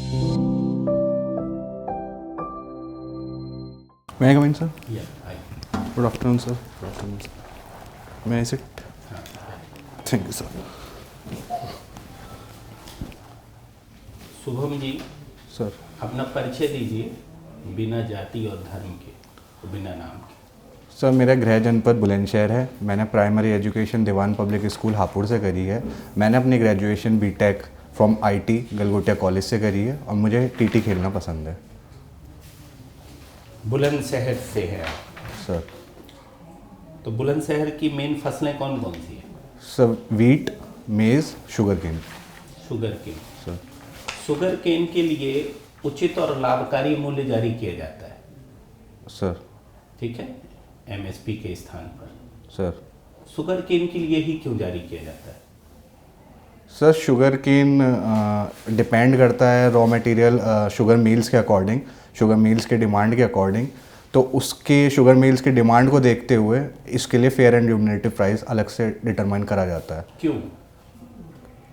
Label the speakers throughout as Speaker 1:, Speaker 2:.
Speaker 1: May I come in, sir?
Speaker 2: Yeah, hi.
Speaker 1: Good afternoon, sir. May I sit? Thank you, sir.
Speaker 2: Shubham ji,
Speaker 1: sir
Speaker 2: अपना परिचय दीजिए बिना जाति और धर्म के और बिना नाम के।
Speaker 1: सर मेरा गृह जनपद बुलंदशहर है। मैंने primary education Diwan public school Hapur से करी है। मैंने अपनी graduation BTech from IT Galgotia college से करी है और मुझे टीटी खेलना पसंद है।
Speaker 2: बुलंदशहर से है आप,
Speaker 1: सर
Speaker 2: तो बुलंदशहर की मेन फसलें कौन कौन सी है?
Speaker 1: Sir wheat, maize, sugar cane.
Speaker 2: Sugar cane.
Speaker 1: Sir
Speaker 2: sugar cane के लिए उचित और लाभकारी मूल्य जारी किया जाता है,
Speaker 1: सर
Speaker 2: ठीक है, एमएसपी के स्थान पर।
Speaker 1: सर
Speaker 2: शुगर केन के लिए ही क्यों जारी किया जाता है?
Speaker 1: सर शुगर केन डिपेंड करता है रॉ मटेरियल शुगर मिल्स के अकॉर्डिंग, शुगर मिल्स के डिमांड के अकॉर्डिंग। तो उसके शुगर मिल्स की डिमांड को देखते हुए इसके लिए फेयर एंड रिम्यूनरेटिव प्राइस अलग से डिटरमाइन करा जाता है।
Speaker 2: क्यों?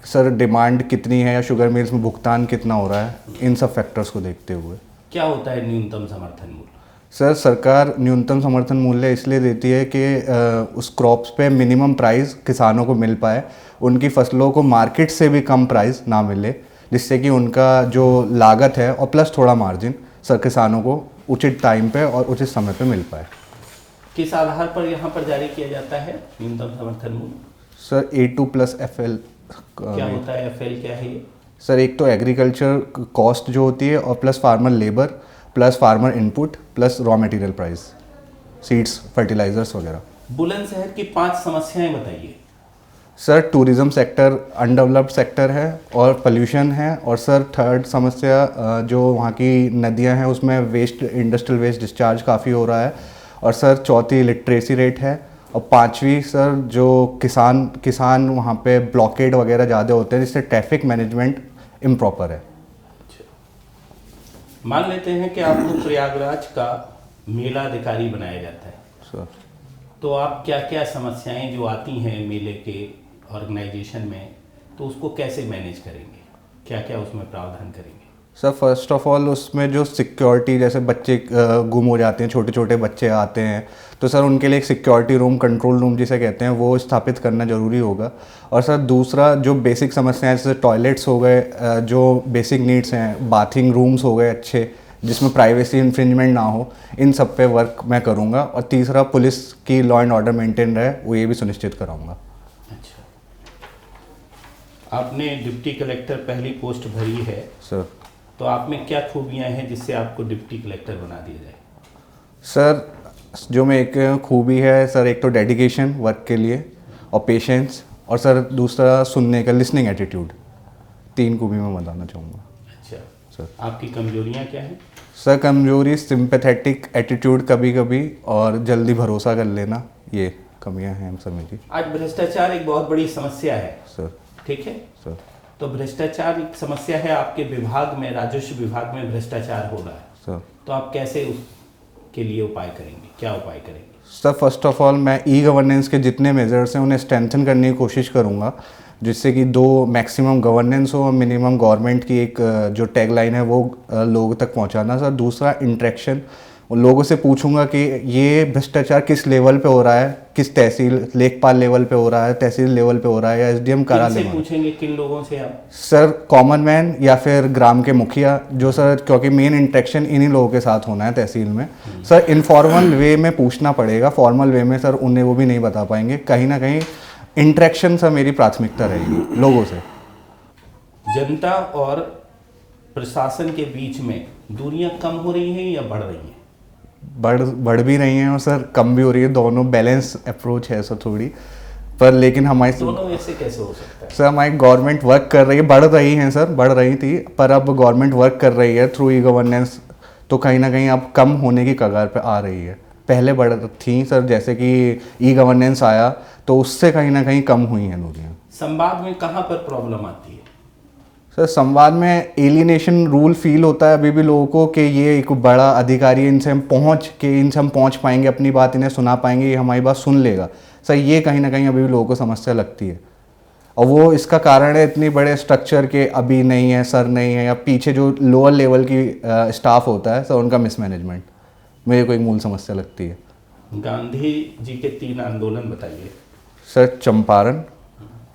Speaker 1: सर डिमांड कितनी है या शुगर मिल्स में भुगतान कितना हो रहा है, इन सब फैक्टर्स को देखते हुए।
Speaker 2: क्या होता है न्यूनतम समर्थन मूल्य?
Speaker 1: सर सरकार न्यूनतम समर्थन मूल्य इसलिए देती है कि उस क्रॉप्स पे मिनिमम प्राइस किसानों को मिल पाए, उनकी फसलों को मार्केट से भी कम प्राइस ना मिले, जिससे कि उनका जो लागत है और प्लस थोड़ा मार्जिन सर किसानों को उचित टाइम पे और उचित समय पे मिल पाए।
Speaker 2: किस आधार पर यहाँ पर जारी किया जाता है न्यूनतम समर्थन मूल्य?
Speaker 1: सर A2+FL
Speaker 2: क्या होता है? एफएल क्या है ये?
Speaker 1: सर एक तो एग्रीकल्चर कॉस्ट जो होती है और plus farmer labour plus farmer input plus raw material price, seeds, fertilizers वगैरह।
Speaker 2: बुलंदशहर की 5 समस्याएं बताइए।
Speaker 1: Sir tourism sector undeveloped sector है और पोल्यूशन है, और सर थर्ड समस्या जो वहाँ की नदियाँ हैं उसमें वेस्ट, इंडस्ट्रियल वेस्ट डिस्चार्ज काफ़ी हो रहा है, और सर चौथी लिटरेसी रेट है, और पांचवी सर जो किसान वहाँ पे ब्लॉकेड वगैरह ज़्यादा होते हैं जिससे ट्रैफिक मैनेजमेंट इम्प्रॉपर है।
Speaker 2: मान लेते हैं कि आपको प्रयागराज का मेला अधिकारी बनाया जाता है,
Speaker 1: सर
Speaker 2: तो आप क्या क्या समस्याएं जो आती हैं मेले के ऑर्गेनाइजेशन में, तो उसको कैसे मैनेज करेंगे? क्या क्या उसमें प्रावधान करेंगे?
Speaker 1: सर फर्स्ट ऑफ ऑल उसमें जो सिक्योरिटी, जैसे बच्चे गुम हो जाते हैं, छोटे छोटे बच्चे आते हैं, तो सर उनके लिए एक सिक्योरिटी रूम, कंट्रोल रूम जिसे कहते हैं, वो स्थापित करना ज़रूरी होगा। और सर दूसरा जो बेसिक समस्याएं जैसे टॉयलेट्स हो गए, जो बेसिक नीड्स हैं, बाथिंग रूम्स हो गए अच्छे जिसमें प्राइवेसी इन्फ्रिंजमेंट ना हो, इन सब पे वर्क मैं करूँगा। और तीसरा पुलिस की लॉ एंड ऑर्डर मेंटेन रहे, वो ये भी सुनिश्चित कराऊँगा।
Speaker 2: अच्छा, आपने डिप्टी कलेक्टर पहली पोस्ट भरी है,
Speaker 1: सर
Speaker 2: तो आप में क्या खूबियां हैं जिससे आपको डिप्टी कलेक्टर बना दिया जाए?
Speaker 1: सर जो मैं एक खूबी है सर, एक तो डेडिकेशन वर्क के लिए और पेशेंस, और सर दूसरा सुनने का लिसनिंग एटीट्यूड, 3 खूबी मैं बताना चाहूँगा।
Speaker 2: अच्छा
Speaker 1: सर
Speaker 2: आपकी कमजोरियां क्या हैं?
Speaker 1: सर कमजोरी सिंपैथेटिक एटीट्यूड कभी कभी, और जल्दी भरोसा कर लेना, ये कमियां हैं सर मेरी।
Speaker 2: आज भ्रष्टाचार एक बहुत बड़ी समस्या है,
Speaker 1: सर
Speaker 2: ठीक है,
Speaker 1: सर
Speaker 2: तो भ्रष्टाचार एक समस्या है आपके विभाग में, राजस्व विभाग में भ्रष्टाचार हो रहा है,
Speaker 1: सर
Speaker 2: तो आप कैसे उसके लिए उपाय करेंगे? क्या उपाय करेंगे?
Speaker 1: सर फर्स्ट ऑफ ऑल मैं ई गवर्नेंस के जितने मेजर्स हैं उन्हें स्ट्रेंथन करने की कोशिश करूँगा, जिससे कि 2 मैक्सिमम गवर्नेंस हो और मिनिमम गवर्नमेंट की एक जो टैगलाइन है वो लोगों तक पहुँचाना। सर दूसरा इंटरेक्शन, लोगों से पूछूंगा कि ये भ्रष्टाचार किस लेवल पे हो रहा है, किस तहसील, लेखपाल लेवल पे हो रहा है, तहसील लेवल पे हो रहा है, या एसडीएम कार्यालय में।
Speaker 2: पूछेंगे किन लोगों से आप?
Speaker 1: सर कॉमन मैन या फिर ग्राम के मुखिया, जो सर क्योंकि मेन इंटरेक्शन इन्हीं लोगों के साथ होना है तहसील में। सर इनफॉर्मल वे में पूछना पड़ेगा, फॉर्मल वे में सर उन्हें वो भी नहीं बता पाएंगे। कहीं ना कहीं इंटरेक्शन सर मेरी प्राथमिकता रहेगी लोगों से।
Speaker 2: जनता और प्रशासन के बीच में दूरियां कम हो रही हैं या बढ़ रही हैं?
Speaker 1: बढ़ भी रही हैं और सर कम भी हो रही है, दोनों बैलेंस अप्रोच है सर थोड़ी, पर लेकिन हमारी
Speaker 2: दोनों ऐसे कैसे हो सकता है?
Speaker 1: सर हमारी गवर्नमेंट वर्क कर रही है, बढ़ रही हैं सर, बढ़ रही थी, पर अब गवर्नमेंट वर्क कर रही है थ्रू ई गवर्नेंस, तो कहीं ना कहीं अब कम होने की कगार पे आ रही है। पहले बढ़ थी सर, जैसे कि ई गवर्नेंस आया तो उससे कहीं ना कहीं कम हुई हैं दूरियाँ।
Speaker 2: संवाद में कहाँ पर प्रॉब्लम आती है?
Speaker 1: सर संवाद में एलिनेशन रूल फील होता है अभी भी लोगों को कि ये एक बड़ा अधिकारी है, इनसे हम पहुंच पाएंगे, अपनी बात इन्हें सुना पाएंगे, ये हमारी बात सुन लेगा। सर ये कहीं ना कहीं अभी भी लोगों को समस्या लगती है। और वो इसका कारण है इतनी बड़े स्ट्रक्चर के अभी नहीं है, सर नहीं है, या पीछे जो लोअर लेवल की स्टाफ होता है सर उनका मिसमैनेजमेंट मेरे को एक मूल समस्या लगती है।
Speaker 2: गांधी जी के 3 आंदोलन बताइए।
Speaker 1: सर चंपारण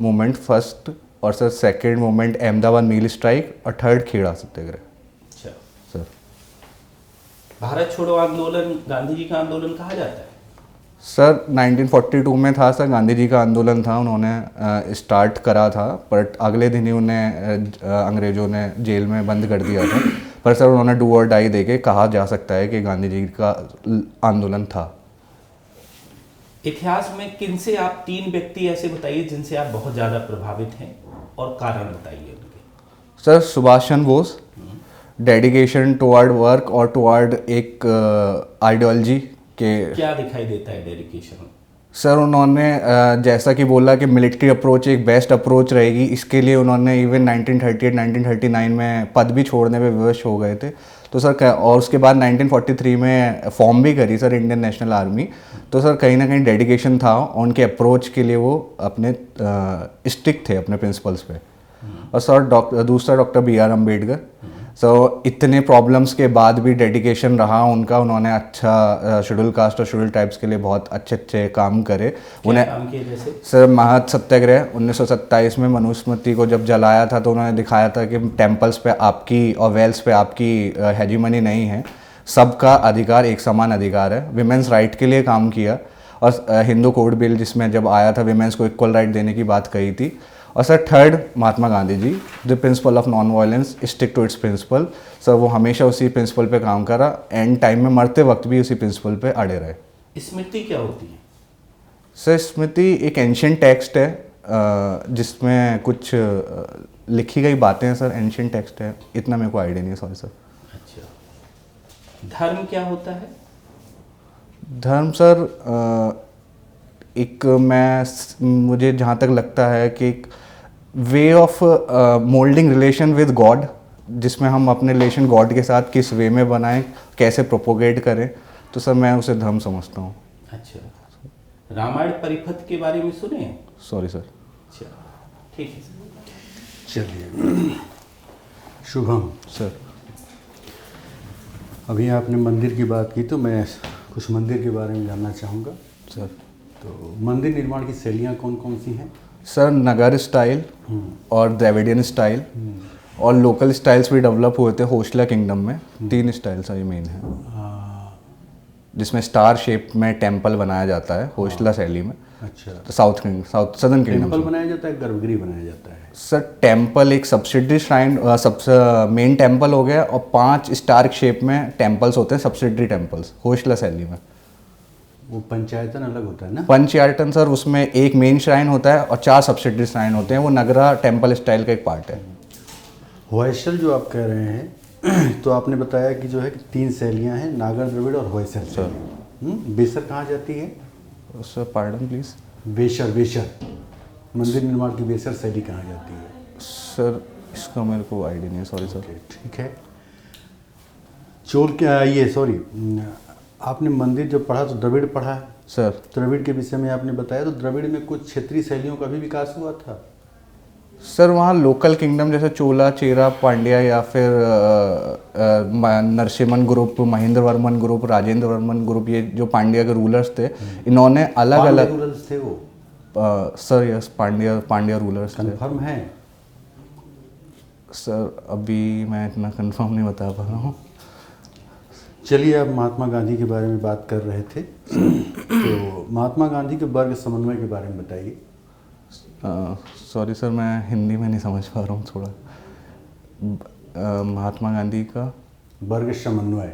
Speaker 1: मूवमेंट फर्स्ट, और सर सेकंड मूवमेंट अहमदाबाद मील स्ट्राइक, और थर्ड खेड़ा सत्याग्रह।
Speaker 2: अच्छा,
Speaker 1: सर
Speaker 2: भारत छोड़ो आंदोलन गांधी जी का आंदोलन कहा जाता है?
Speaker 1: सर 1942 में था सर, गांधी जी का आंदोलन था, उन्होंने स्टार्ट करा था, पर अगले दिन ही उन्हें अंग्रेज़ों ने जेल में बंद कर दिया था। पर सर उन्होंने डू और डाई देके कहा जा सकता है कि गांधी जी का आंदोलन था।
Speaker 2: इतिहास में किन से आप 3 व्यक्ति ऐसे बताइए जिनसे आप बहुत ज़्यादा प्रभावित हैं और कारण बताइए उनके।
Speaker 1: Sir Subhash Chandra Bose, dedication toward work और टुवर्ड एक आइडियोलॉजी के। क्या
Speaker 2: दिखाई देता है डेडिकेशन?
Speaker 1: सर उन्होंने जैसा कि बोला कि मिलिट्री अप्रोच एक बेस्ट अप्रोच रहेगी, इसके लिए उन्होंने इवन 1938 1939 में पद भी छोड़ने पे विवश हो गए थे। तो सर और उसके बाद 1943 में फॉर्म भी करी सर इंडियन नेशनल आर्मी। तो सर कहीं ना कहीं डेडिकेशन था, उनके अप्रोच के लिए वो अपने स्टिक थे अपने प्रिंसिपल्स पे। और सर दूसरा डॉक्टर बी आर अम्बेडकर। सो इतने प्रॉब्लम्स के बाद भी डेडिकेशन रहा उनका, उन्होंने अच्छा शेड्यूल कास्ट और शेड्यूल टाइप्स के लिए बहुत अच्छे अच्छे काम करे। उन्हें काम किए जैसे सर महात सत्याग्रह 1927 में मनुस्मृति को जब जलाया था तो उन्होंने दिखाया था कि टेम्पल्स पे आपकी और वेल्स पे आपकी हेजीमनी नहीं है, सबका अधिकार एक समान अधिकार है। विमेंस राइट के लिए काम किया, और हिंदू कोड बिल जिसमें जब आया था विमेंस को इक्वल राइट देने की बात कही थी। और sir third Mahatma Gandhi ji, the principle of non violence, stick to its principle. Sir वो हमेशा उसी प्रिंसिपल पे काम करा, एंड टाइम में मरते वक्त भी उसी प्रिंसिपल पे अड़े रहे।
Speaker 2: स्मृति क्या होती है?
Speaker 1: सर स्मृति एक एंशियंट टेक्स्ट है जिसमें कुछ लिखी गई बातें हैं सर, एंशियंट टेक्स्ट है, इतना मेरे को आइडिया नहीं है, सॉरी सर।
Speaker 2: अच्छा, धर्म क्या होता है?
Speaker 1: धर्म सर मुझे जहाँ तक लगता है कि एक way of moulding relation with God, जिसमें हम अपने रिलेशन गॉड के साथ किस वे में बनाएं, कैसे प्रोपोगेट करें, तो सर मैं उसे धर्म समझता हूँ।
Speaker 2: अच्छा, रामायण परिपथ के बारे में सुने हैं?
Speaker 1: Sorry sir.
Speaker 2: अच्छा, ठीक है सर।
Speaker 3: चलिए, शुभम
Speaker 1: सर,
Speaker 3: अभी आपने मंदिर की बात की तो मैं कुछ मंदिर के बारे में जानना चाहूँगा
Speaker 1: सर।
Speaker 3: तो मंदिर निर्माण की शैलियाँ कौन कौन सी हैं?
Speaker 1: सर नगर स्टाइल और द्रविडियन स्टाइल, और लोकल स्टाइल्स भी डेवलप हुए थे होशला किंगडम में। 3 स्टाइल सर ये मेन है, जिसमें स्टार शेप में टेंपल बनाया जाता है होशला शैली में।
Speaker 3: अच्छा,
Speaker 1: तो साउथ सदर्न किंगडम
Speaker 3: टेंपल बनाया जाता है, गर्भगृह बनाया जाता है?
Speaker 1: सर टेंपल एक सब्सिडरी श्राइन, सबसे मेन टेंपल हो गया, और 5 स्टार शेप में टेंपल्स होते हैं सब्सिडरी टेंपल्स होशला शैली में।
Speaker 3: वो पंचायतन अलग होता है ना?
Speaker 1: पंचायतन सर उसमें एक मेन श्राइन होता है और 4 सब्सिडरी श्राइन होते हैं, वो नगरा टेंपल स्टाइल का एक पार्ट है।
Speaker 3: होयसल जो आप कह रहे हैं तो आपने बताया कि जो है कि 3 शैलियाँ हैं, नागर, द्रविड़ और होयसल।
Speaker 1: सर
Speaker 3: बेसर कहाँ जाती है?
Speaker 1: Sir pardon please.
Speaker 3: वेशर मंदिर निर्माण की बेसर शैली कहाँ जाती है?
Speaker 1: सर इसका मेरे को आइडिया नहीं है, सॉरी सर।
Speaker 3: ठीक है। चोल क्या ये सॉरी आपने मंदिर जब पढ़ा तो द्रविड़ पढ़ा है
Speaker 1: सर।
Speaker 3: द्रविड़ के विषय में आपने बताया, तो द्रविड़ में कुछ क्षेत्रीय शैलियों का भी विकास हुआ था?
Speaker 1: सर वहाँ लोकल किंगडम जैसे चोला, चेरा, पांड्या, या फिर Narasimhan group, Mahendra Varman group, Rajendra Varman group, ये जो पांड्या के रूलर्स थे, इन्होंने अलग अलग
Speaker 3: रूलर्स थे वो?
Speaker 1: सर यस, पांड्या रूलर्स थे।
Speaker 3: कंफर्म है?
Speaker 1: सर अभी मैं इतना कंफर्म नहीं बता पा रहा हूँ।
Speaker 3: चलिए, अब महात्मा गांधी के बारे में बात कर रहे थे तो महात्मा गांधी के वर्ग समन्वय के बारे में बताइए।
Speaker 1: सॉरी सर, मैं हिंदी में नहीं समझ पा रहा हूँ थोड़ा। महात्मा गांधी का
Speaker 3: वर्ग समन्वय,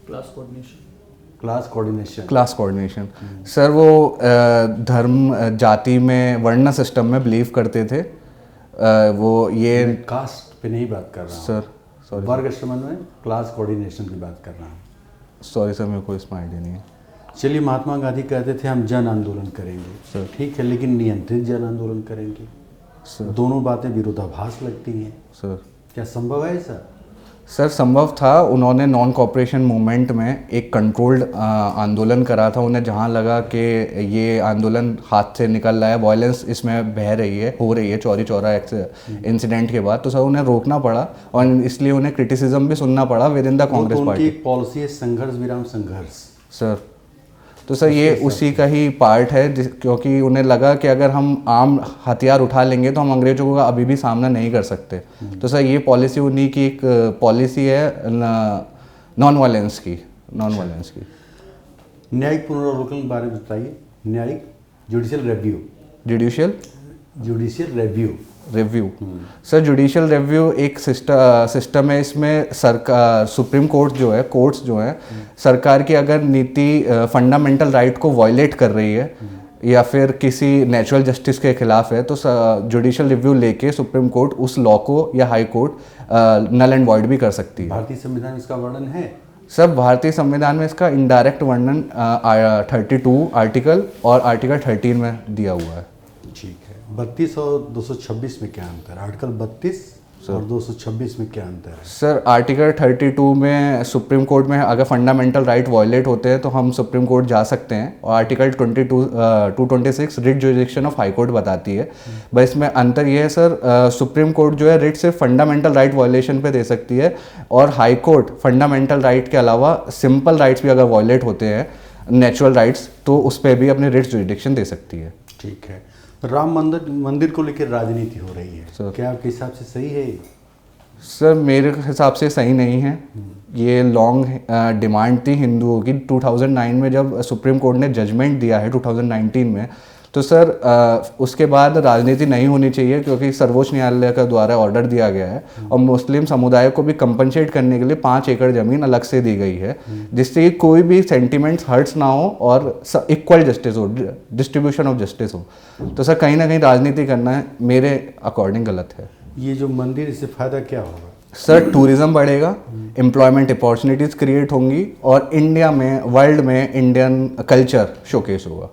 Speaker 1: क्लास कोऑर्डिनेशन। सर वो धर्म जाति में वर्ण सिस्टम में बिलीव करते थे। वो ये
Speaker 3: कास्ट पे नहीं बात कर रहा हूँ
Speaker 1: सर, सॉरी।
Speaker 3: वर्ग समन्वय, क्लास कोऑर्डिनेशन की बात कर रहा हूँ।
Speaker 1: सॉरी सर, मेरे को इसमें आइडिया नहीं है।
Speaker 3: चलिए, महात्मा गांधी कहते थे हम जन आंदोलन करेंगे
Speaker 1: सर।
Speaker 3: ठीक है, लेकिन नियंत्रित जन आंदोलन करेंगे
Speaker 1: सर।
Speaker 3: दोनों बातें विरोधाभास लगती हैं
Speaker 1: सर
Speaker 3: क्या संभव है ऐसा?
Speaker 1: सर संभव था, उन्होंने नॉन कॉपरेशन मूवमेंट में एक कंट्रोल्ड आंदोलन करा था। उन्हें जहाँ लगा कि ये आंदोलन हाथ से निकल रहा है, वायलेंस इसमें बह रही है, हो रही है चौरी चौरा इंसिडेंट के बाद, तो सर उन्हें रोकना पड़ा और इसलिए उन्हें क्रिटिसिज्म भी सुनना पड़ा with in the Congress party.
Speaker 3: उनकी पॉलिसी है संघर्ष विराम संघर्ष
Speaker 1: सर, तो सर ये उसी का ही पार्ट है, क्योंकि उन्हें लगा कि अगर हम आम हथियार उठा लेंगे तो हम अंग्रेजों का अभी भी सामना नहीं कर सकते। तो सर ये पॉलिसी उन्हीं की एक पॉलिसी है नॉन वायलेंस की।
Speaker 3: न्यायिक पुनरावलोकन के बारे में बताइए। न्यायिक judicial review. Sir judicial review एक सिस्टम है। इसमें सरकार, सुप्रीम कोर्ट जो है, कोर्ट्स जो हैं, सरकार की अगर नीति फंडामेंटल राइट को वायलेट कर रही है या फिर किसी नेचुरल जस्टिस के खिलाफ है, तो जुडिशियल रिव्यू लेके सुप्रीम कोर्ट उस लॉ को या high court null and void भी कर सकती है। भारतीय संविधान में इसका वर्णन है?
Speaker 1: सब भारतीय संविधान में इसका इनडायरेक्ट वर्णन 32 आर्टिकल और आर्टिकल 13 में दिया हुआ है।
Speaker 3: ठीक है। 32 और 226 में क्या अंतर है? आर्टिकल 32 और 226 में क्या अंतर है?
Speaker 1: सर आर्टिकल 32 में सुप्रीम कोर्ट में अगर फंडामेंटल राइट वायलेट होते हैं तो हम सुप्रीम कोर्ट जा सकते हैं, और article 226 writ jurisdiction of high court बताती है। बस इसमें अंतर ये है सर, सुप्रीम कोर्ट जो है रिट सिर्फ फंडामेंटल राइट वायलेशन पे दे सकती है, और हाई कोर्ट फंडामेंटल राइट के अलावा सिंपल राइट्स भी अगर वायलेट होते हैं, नेचुरल राइट्स, तो उस पर भी अपनी रिट जुरिडिक्शन दे सकती है।
Speaker 3: ठीक है। राम मंदिर को लेकर राजनीति हो रही है, क्या आपके हिसाब से सही है?
Speaker 1: सर मेरे हिसाब से सही नहीं है। ये लॉन्ग डिमांड थी हिंदुओं की। 2009 में जब सुप्रीम कोर्ट ने जजमेंट दिया है 2019 में, तो सर उसके बाद राजनीति नहीं होनी चाहिए, क्योंकि सर्वोच्च न्यायालय का द्वारा ऑर्डर दिया गया है और मुस्लिम समुदाय को भी कंपनसेट करने के लिए 5 एकड़ ज़मीन अलग से दी गई है, जिससे कोई भी सेंटिमेंट्स हर्ट्स ना हो और इक्वल जस्टिस हो, डिस्ट्रीब्यूशन ऑफ जस्टिस हो। तो सर कहीं ना कहीं राजनीति करना है मेरे अकॉर्डिंग गलत है।
Speaker 3: ये जो मंदिर, इससे फ़ायदा क्या होगा?
Speaker 1: सर टूरिज़्म बढ़ेगा, एम्प्लॉयमेंट अपॉर्चुनिटीज़ क्रिएट होंगी, और इंडिया में, वर्ल्ड में इंडियन कल्चर शोकेस होगा।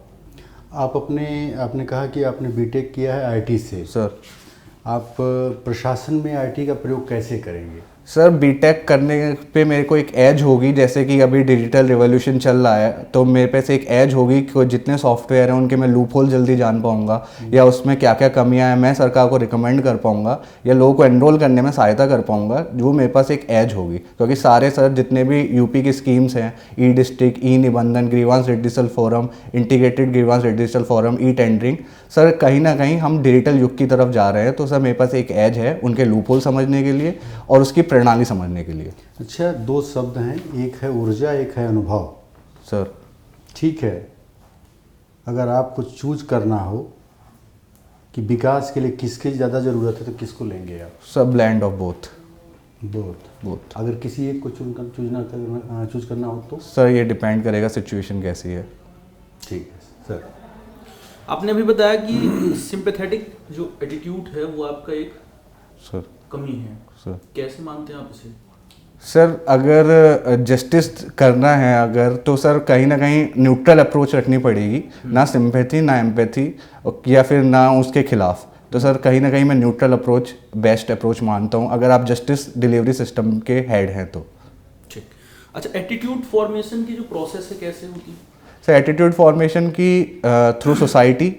Speaker 3: आपने कहा कि आपने बीटेक किया है आईटी से।
Speaker 1: सर
Speaker 3: आप प्रशासन में आईटी का प्रयोग कैसे करेंगे?
Speaker 1: सर बीटेक करने पे मेरे को एक एज होगी, जैसे कि अभी डिजिटल रिवॉल्यूशन चल रहा है, तो मेरे पे से एक एज होगी कि जितने सॉफ्टवेयर हैं उनके मैं लूप होल जल्दी जान पाऊंगा, या उसमें क्या क्या कमियां हैं मैं सरकार को रिकमेंड कर पाऊंगा, या लोगों को एनरोल करने में सहायता कर पाऊंगा, जो मेरे पास एक एज होगी। क्योंकि सारे सर जितने भी यूपी की स्कीम्स हैं, ई डिस्ट्रिक्ट, ई निबंधन, grievance redressal forum, integrated grievance redressal forum, e tendering, sir कहीं ना कहीं हम डिजिटल युग की तरफ जा रहे हैं। तो सर मेरे पास एक एज है उनके लूप होल समझने के लिए और उसकी प्रणाली समझने के लिए।
Speaker 3: अच्छा, 2 शब्द हैं, एक है ऊर्जा, एक है अनुभव।
Speaker 1: सर
Speaker 3: ठीक है, अगर आपको चूज करना हो कि विकास के लिए किसकी ज़्यादा ज़रूरत है, तो किसको लेंगे आप?
Speaker 1: Sir blend of both.
Speaker 3: अगर किसी एक को चूज करना हो तो?
Speaker 1: सर ये डिपेंड करेगा सिचुएशन कैसी है।
Speaker 3: ठीक है सर।
Speaker 4: आपने अभी बताया कि सिंपैथेटिक जो एटीट्यूड है वो आपका एक
Speaker 1: सर
Speaker 4: कमी है।
Speaker 1: सर
Speaker 4: कैसे मानते हैं आप इसे?
Speaker 1: सर अगर जस्टिस करना है अगर, तो सर कहीं ना कहीं न्यूट्रल अप्रोच रखनी पड़ेगी, ना सिंपैथी ना एम्पैथी या फिर ना उसके खिलाफ। तो सर कहीं ना कहीं मैं न्यूट्रल अप्रोच बेस्ट अप्रोच मानता हूँ अगर आप जस्टिस डिलीवरी सिस्टम के हेड हैं तो।
Speaker 4: ठीक। अच्छा, एटीट्यूड फॉर्मेशन की जो प्रोसेस है कैसे होती है?
Speaker 1: सर एटीट्यूड फॉर्मेशन की through society,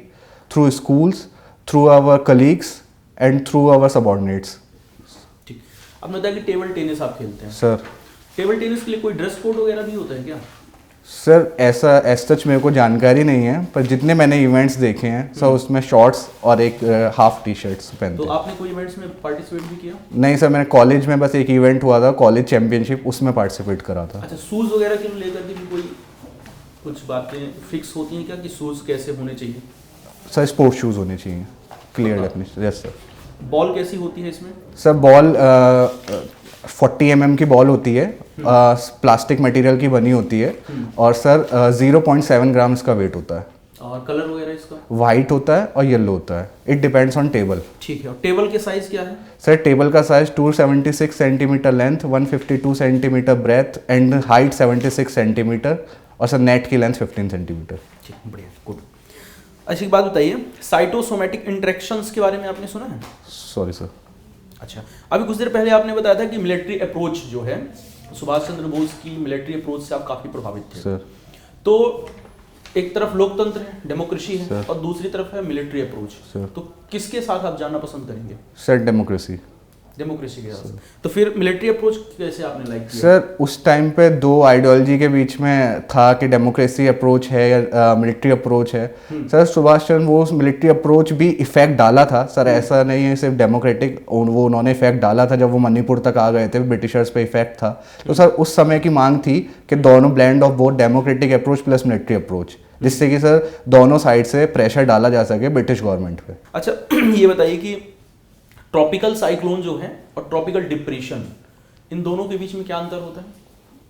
Speaker 1: through schools, through our colleagues and through our subordinates.
Speaker 4: ठीक। आपने बताया कि टेबल टेनिस आप खेलते हैं।
Speaker 1: सर
Speaker 4: टेबल टेनिस के लिए कोई ड्रेस कोड वगैरह भी होता है क्या?
Speaker 1: सर ऐसा एज सच मेरे को जानकारी नहीं है, पर जितने मैंने इवेंट्स देखे हैं सर उसमें शॉर्ट्स और एक हाफ टी शर्ट्स पहनते
Speaker 4: तो
Speaker 1: हैं।
Speaker 4: आपने कोई इवेंट्स में पार्टिसिपेट भी किया?
Speaker 1: नहीं सर, मैंने कॉलेज में बस एक इवेंट हुआ था, कॉलेज चैंपियनशिप, उसमें पार्टिसिपेट करा था।
Speaker 4: अच्छा, शूज़ वगैरह के लेकर के भी कोई कुछ बातें फिक्स होती हैं क्या कि शूज़ कैसे होने चाहिए?
Speaker 1: सर स्पोर्ट्स शूज़ होने चाहिए, clear definition. Yes sir.
Speaker 4: Ball कैसी होती है इसमें?
Speaker 1: सर बॉल 40 mm की बॉल होती है, प्लास्टिक मटेरियल की बनी होती है, और सर 0.7 ग्राम इसका वेट होता है।
Speaker 4: और कलर वगैरह इसका?
Speaker 1: वाइट होता है और येलो होता है, इट डिपेंड्स ऑन टेबल।
Speaker 4: ठीक है। और टेबल के साइज़ क्या है?
Speaker 1: सर टेबल का size 276 centimetre length, 152 centimetre breath and height 76 centimetre, और सर नेट की लेंथ 15 सेंटीमीटर।
Speaker 4: ठीक, बढ़िया, गुड। अच्छा, एक बात बताइए, साइटोसोमेटिक इंटरेक्शंस के बारे में आपने सुना है?
Speaker 1: Sorry sir.
Speaker 4: अच्छा, अभी कुछ देर पहले आपने बताया था कि मिलिट्री अप्रोच जो है, सुभाष चंद्र बोस की मिलिट्री अप्रोच से आप काफ़ी प्रभावित थे
Speaker 3: सर।
Speaker 4: तो एक तरफ लोकतंत्र है, डेमोक्रेसी है, और दूसरी तरफ है मिलिट्री अप्रोच, तो किसके साथ आप जाना पसंद करेंगे?
Speaker 3: Sir democracy.
Speaker 4: डेमोक्रेसी के साथ। तो फिर मिलिट्री अप्रोच कैसे आपने लाइक किया?
Speaker 3: सर उस टाइम पे दो आइडियोलॉजी के बीच में था कि डेमोक्रेसी अप्रोच है या मिलिट्री अप्रोच है। Sir Subhash Chandra Bose military approach भी इफेक्ट डाला था सर, ऐसा नहीं है सिर्फ डेमोक्रेटिक, वो उन्होंने इफेक्ट डाला था जब वो मणिपुर तक आ गए थे, ब्रिटिशर्स पे इफेक्ट था। तो सर उस समय की मांग थी कि दोनों blend of both democratic approach plus military approach, जिससे कि सर दोनों साइड से प्रेशर डाला जा सके ब्रिटिश गवर्नमेंट पे।
Speaker 4: अच्छा ये बताइए कि ट्रॉपिकल साइक्लोन जो है और ट्रॉपिकल डिप्रेशन, इन दोनों के बीच में क्या अंतर होता है?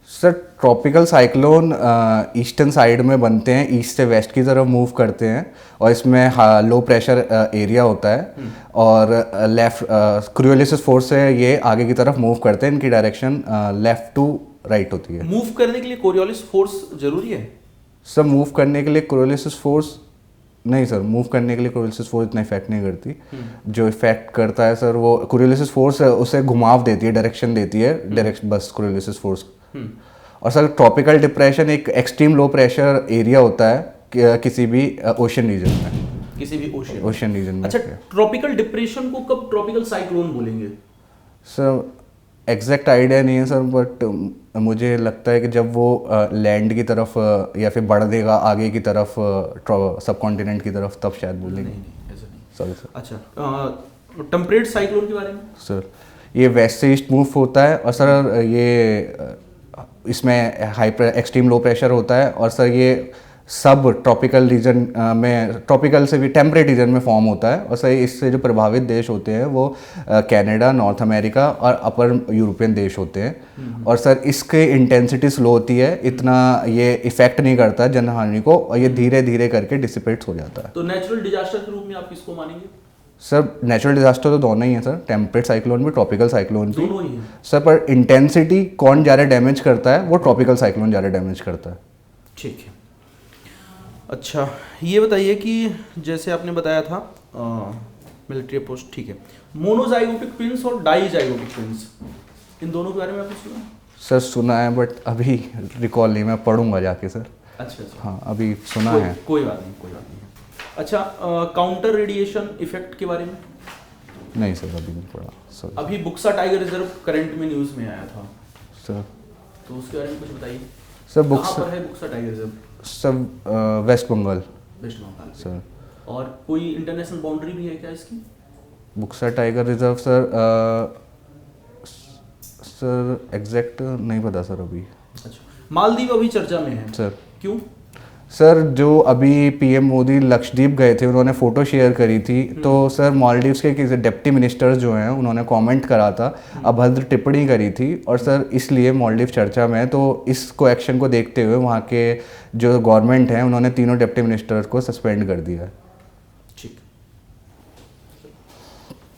Speaker 3: Sir tropical cyclone eastern side में बनते हैं, ईस्ट से वेस्ट की तरफ मूव करते हैं, और इसमें लो प्रेशर एरिया होता है, और लेफ्ट क्रियोलिसिस फोर्स से ये आगे की तरफ मूव करते हैं, इनकी डायरेक्शन लेफ्ट टू राइट होती है।
Speaker 4: मूव करने के लिए कोरियोलिस फोर्स जरूरी है?
Speaker 3: सर मूव करने के लिए क्रियोलिसिस फोर्स नहीं सर, मूव करने के लिए क्रियोलिसिस फोर्स इतना इफेक्ट नहीं करती। जो इफेक्ट करता है सर वो क्रियोलिसिस फोर्स है, उसे घुमाव देती है, डायरेक्शन देती है, डायरेक्शन बस क्रियोलिसिस फोर्स। और सर ट्रॉपिकल डिप्रेशन एक एक्सट्रीम लो प्रेशर एरिया होता है किसी भी ओशन रीजन में,
Speaker 4: किसी भी
Speaker 3: ओशन रीजन में।
Speaker 4: अच्छा, ट्रॉपिकल डिप्रेशन को कब ट्रॉपिकल साइक्लोन बोलेंगे?
Speaker 3: सर एग्जैक्ट आइडिया नहीं है सर, बट मुझे लगता है कि जब वो लैंड की तरफ या फिर बढ़ देगा आगे की तरफ सब कॉन्टिनेंट की तरफ, तब शायद बोलेंगे।
Speaker 4: नहीं ऐसा नहीं।
Speaker 3: Sorry sir.
Speaker 4: अच्छा, टेम्परेट साइक्लोन के बारे में?
Speaker 3: सर ये वेस्ट से ईस्ट मूव होता है, और सर ये इसमें हाइपर एक्सट्रीम लो प्रेशर होता है, और सर ये सब ट्रॉपिकल रीजन में, ट्रॉपिकल से भी टेम्परेट रीजन में फॉर्म होता है, और सर इससे जो प्रभावित देश होते हैं वो कनाडा, नॉर्थ अमेरिका और अपर यूरोपियन देश होते हैं। और सर इसके इंटेंसिटी स्लो होती है, इतना ये इफेक्ट नहीं करता जनहानि को, और ये धीरे धीरे करके डिसिपेट्स हो जाता है।
Speaker 4: तो नेचुरल डिजास्टर के रूप में आप किसको मानेंगे?
Speaker 3: सर नेचुरल डिजास्टर तो दोनों ही हैं सर, टेम्परेट साइक्लोन भी, ट्रॉपिकल साइक्लोन भी
Speaker 4: दोनों ही हैं।
Speaker 3: सर, पर इंटेंसिटी कौन ज़्यादा डैमेज करता है, वो ट्रॉपिकल साइक्लोन ज़्यादा डैमेज करता है।
Speaker 4: ठीक है। अच्छा ये बताइए कि जैसे आपने बताया था मिलिट्री अप्रोच, ठीक है, मोनोजाइगोटिक ट्विंस और डाइजाइगोटिक ट्विंस, इन दोनों के बारे में आपने सुना?
Speaker 3: सर सुना है, बट अभी रिकॉल नहीं, मैं पढ़ूंगा जाके सर।
Speaker 4: अच्छा अच्छा,
Speaker 3: हाँ अभी सुना है।
Speaker 4: कोई बात नहीं, कोई बात नहीं। अच्छा, काउंटर रेडिएशन इफेक्ट के बारे में?
Speaker 3: नहीं सर अभी नहीं पढ़ा सर।
Speaker 4: अभी बुक्सा टाइगर रिजर्व करंट में न्यूज़ में आया था
Speaker 3: सर
Speaker 4: तो उसके बारे में कुछ बताइए।
Speaker 3: सर
Speaker 4: कहाँ पर है बुक्सा टाइगर रिजर्व?
Speaker 3: सब West Bengal
Speaker 4: West Bengal
Speaker 3: sir.
Speaker 4: और कोई इंटरनेशनल बाउंड्री भी है क्या इसकी?
Speaker 3: Buxa tiger reserve sir sir exact नहीं पता सर अभी।
Speaker 4: अच्छा, मालदीव अभी चर्चा में है
Speaker 3: सर।
Speaker 4: क्यों?
Speaker 3: सर जो अभी पीएम मोदी लक्षद्वीप गए थे, उन्होंने फ़ोटो शेयर करी थी, तो सर मालदीव्स के किसी डिप्टी मिनिस्टर्स जो हैं उन्होंने कमेंट करा था, अभद्र टिप्पणी करी थी, और सर इसलिए मालदीव चर्चा में है। तो इसको एक्शन को देखते हुए वहाँ के जो गवर्नमेंट है उन्होंने तीनों डिप्टी मिनिस्टर्स को सस्पेंड कर दिया है।
Speaker 4: ठीक।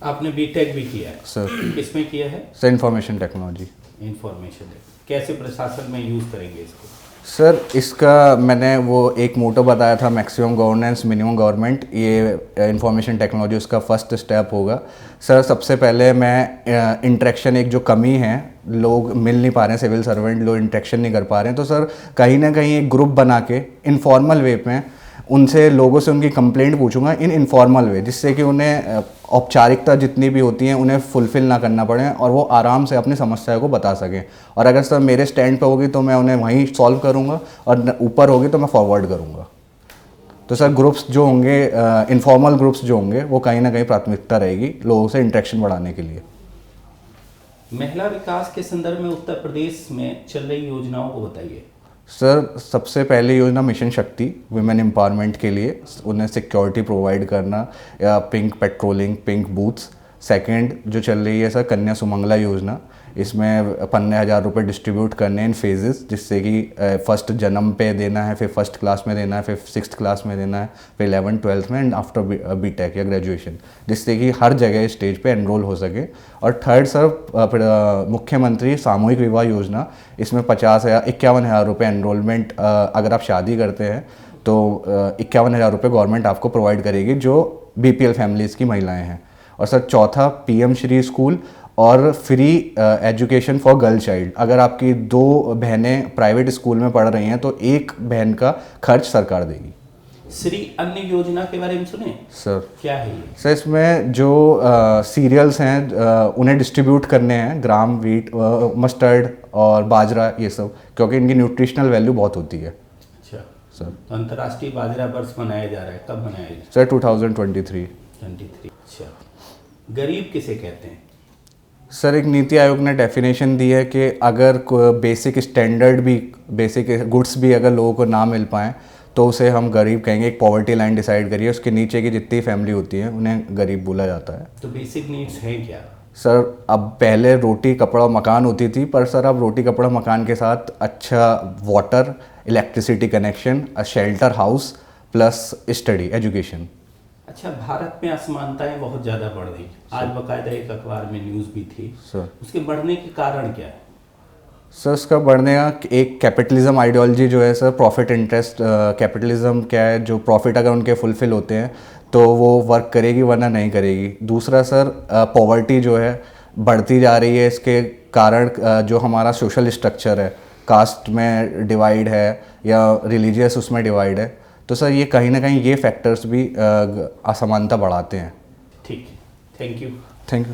Speaker 2: आपने बीटेक भी किया है
Speaker 3: सर।
Speaker 2: किसमें किया है?
Speaker 3: Sir information technology.
Speaker 2: इंफॉर्मेशन कैसे प्रशासन में यूज़ करेंगे इसको?
Speaker 3: सर इसका मैंने वो एक मोटो बताया था, मैक्सिमम गवर्नेंस मिनिमम गवर्नमेंट, ये इंफॉर्मेशन टेक्नोलॉजी उसका फर्स्ट स्टेप होगा। सर सबसे पहले मैं इंटरेक्शन, एक जो कमी है, लोग मिल नहीं पा रहे हैं, सिविल सर्वेंट लोग इंटरेक्शन नहीं कर पा रहे हैं, तो सर कहीं ना कहीं एक ग्रुप बना के इनफॉर्मल वे में उनसे, लोगों से उनकी कंप्लेंट पूछूंगा इन इनफॉर्मल वे, जिससे कि उन्हें औपचारिकता जितनी भी होती हैं उन्हें फुलफिल ना करना पड़े, और वो आराम से अपनी समस्या को बता सकें। और अगर सर मेरे स्टैंड पे होगी तो मैं उन्हें वहीं सॉल्व करूंगा, और ऊपर होगी तो मैं फॉरवर्ड करूंगा। तो सर ग्रुप्स जो होंगे, इनफॉर्मल ग्रुप्स जो होंगे, वो कहीं ना कहीं प्राथमिकता रहेगी लोगों से इंटरेक्शन बढ़ाने के लिए।
Speaker 2: महिला विकास के संदर्भ में उत्तर प्रदेश में चल रही योजनाओं को बताइए।
Speaker 3: सर सबसे पहले योजना मिशन शक्ति, वुमेन एम्पावरमेंट के लिए, उन्हें सिक्योरिटी प्रोवाइड करना, या pink patrolling, pink booths. Second जो चल रही है सर कन्या सुमंगला योजना, इसमें 15,000 रुपये डिस्ट्रीब्यूट करने इन फेजेस, जिससे कि फर्स्ट जन्म पे देना है, फिर फर्स्ट क्लास में देना है, फिर 6th क्लास में देना है, फिर 11th 12th में, एंड आफ्टर बीटेक या ग्रेजुएशन, जिससे कि हर जगह स्टेज पे एनरोल हो सके। और थर्ड सर मुख्यमंत्री सामूहिक विवाह योजना, इसमें 51,000 रुपये एनरोलमेंट, अगर आप शादी करते हैं तो 51,000 रुपये गवर्नमेंट आपको प्रोवाइड करेगी, जो BPL फैमिलीज़ की महिलाएँ हैं। और सर चौथा पीएम श्री स्कूल और free education for girl child. अगर आपकी 2 बहनें प्राइवेट स्कूल में पढ़ रही हैं तो एक बहन का खर्च सरकार देगी।
Speaker 2: श्री अन्न योजना के बारे में सुने
Speaker 3: सर
Speaker 2: क्या है ये?
Speaker 3: सर इसमें जो सीरियल्स हैं उन्हें डिस्ट्रीब्यूट करने हैं, ग्राम, वीट, मस्टर्ड और बाजरा, ये सब, क्योंकि इनकी न्यूट्रिशनल वैल्यू बहुत होती है।
Speaker 2: अच्छा
Speaker 3: सर
Speaker 2: तो अंतर्राष्ट्रीय बाजरा वर्ष मनाया जा रहा है, कब मनाया जा रहा है?
Speaker 3: सर 2023।
Speaker 2: 23। अच्छा, गरीब किसे कहते हैं?
Speaker 3: सर एक नीति आयोग ने डेफिनेशन दी है कि अगर बेसिक स्टैंडर्ड भी, बेसिक गुड्स भी अगर लोगों को ना मिल पाएँ तो उसे हम गरीब कहेंगे। एक पॉवर्टी लाइन डिसाइड करिए, उसके नीचे की जितनी फैमिली होती है उन्हें गरीब बोला जाता है।
Speaker 2: तो बेसिक नीड्स हैं क्या?
Speaker 3: सर अब पहले रोटी कपड़ा मकान होती थी, पर सर अब रोटी कपड़ा मकान के साथ अच्छा water, electricity connection, shelter house plus study education.
Speaker 2: अच्छा, भारत में असमानताएं बहुत ज़्यादा बढ़ रही। आज बाकायदा एक अखबार में न्यूज़ भी थी।
Speaker 3: सर
Speaker 2: उसके बढ़ने के कारण क्या है?
Speaker 3: सर उसका बढ़ने का एक कैपिटलिज्म आइडियोलॉजी जो है सर, प्रॉफिट इंटरेस्ट कैपिटलिज्म क्या है, जो प्रॉफिट अगर उनके फुलफिल होते हैं तो वो वर्क करेगी, वरना नहीं करेगी। दूसरा सर पॉवर्टी जो है बढ़ती जा रही है, इसके कारण जो हमारा सोशल स्ट्रक्चर है, कास्ट में डिवाइड है या रिलीजियस उसमें डिवाइड है, तो सर ये कहीं ना कहीं ये फैक्टर्स भी असमानता बढ़ाते हैं।
Speaker 2: ठीक है, थैंक यू।
Speaker 3: Thank you.